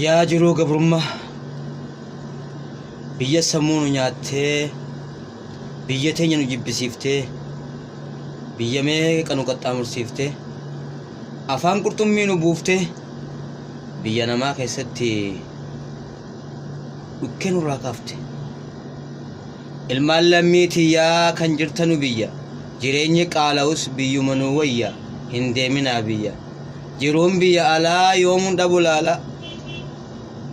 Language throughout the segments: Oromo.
Yaa jiruu gabrummaa biyya sammuu nu nyaattee biyya teenya nu jibbisiiftee biyya meeqa nu qaxxaamursiiftee afaan qurxummii nu buuftee biyya namaa keessatti dhukkee nurraa kaafte. Ilmaan lammiitii yaa kan jirtanu biyya jireenyi qaala'us biyyuma nu wayya hin deeminaa biyya jiruun biyya alaa yoomuun dhabu laala.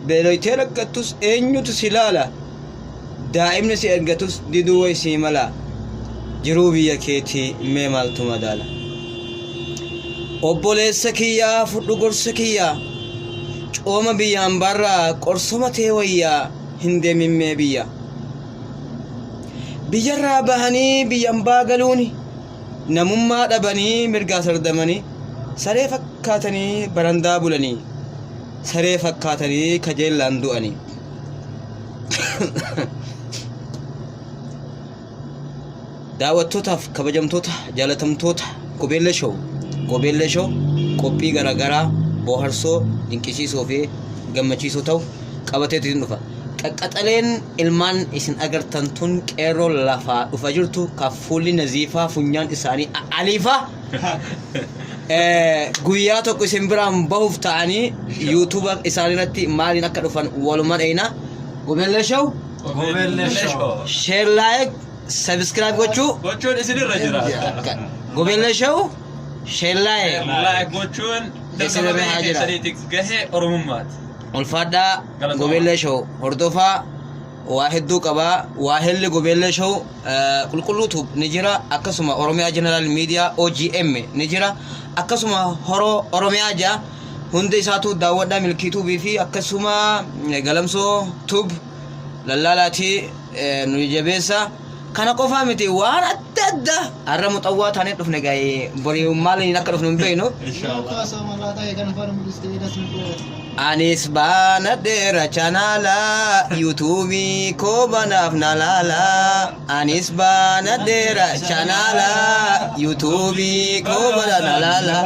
Beeloytee rakkatus eenyutu si laala daa'imni si ergatus diduu waysii mala jiruu biyya keetii mee maaltu madaala. Obboleessa kiyyaa fudhu gorsa kiyyaa cooma biyyaan barraa qorsoma tee wayyaa hin deemin mee biyya biyyarraa bahanii biyyan baagaluuni namummaa dhabanii mirgaa sardamanii saree fakkaatanii barandaa bulanii saree fakkaatanii kajeellaan du'anii. Daawwattootaaf kabajamtoota jaalatamtoota Gobeellee Show qophii garaagaraa bohaarsoo dinqisiisoo fi gammachiisoo ta'u qabateetu dhufa. Qaqqaxaleen ilmaan isin agartan tun qeerroo lafaa dhufa jirtu kaffuulli naziifaa funyaan isaanii aliifaa guyyaa tokko isin biraan bahuuf ta'anii YouTube isaanii irratti maaliin akka dhufan walumaa dheeyna. Gobeellee Show share like subscribe gochuun isinirra jira. Gobeellee Show share like gochuun isinirra jira. Gahee oromummaati. Ulfaadhaa Gobeellee Show hordofaa waa hedduu qabaa. Waa helli Gobeellee Show qulqulluutu ni jira. Akkasuma Oromiyaa General Media OGM ni jira. Akkasuma horoo Oromiyaa jaa hundi isaatu daawwadhaa milkii tuubii fi akkasuma galamsoo tuub lallaalaatii nu jabeessa. Kana qofaa miti waan adda addaa har'a muxawwaa taanee dhufne gaa'ee borii maaliin akka dhufnu hin beeknu. Anis baana dheera chanaala yuutuubii koo banaaf na laala. Anis baana dheera chanaala yuutuubii koo banaaf na laala.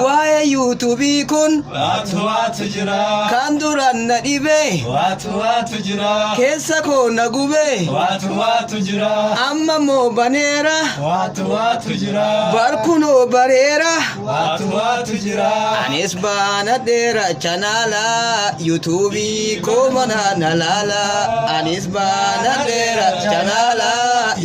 Waa'ee yuutuubii kun waatu jira kan duraan na dhibee waatu jira keessa koo na gubee waatu jira amma moo baneera waatu jira barkunoo bareera waatu jira. Anis baana dheera chanaala yuutuubii koo banaaf na laala. Anis baana dheera chanaala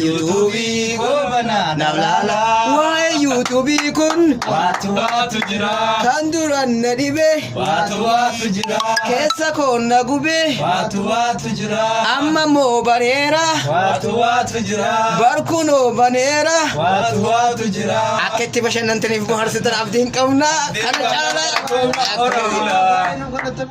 yuutuubii koo banaaf na laala. Waa'ee yuutuubii kun waatu jira kan duraan na dhibee waatu jira keessa koo na gubee waatu jira amma moo bareera waatu jira barkunoo baneera waatu jira. Akka itti bashannantaniif bohaarsitan abdiin qabna. Kana caalaa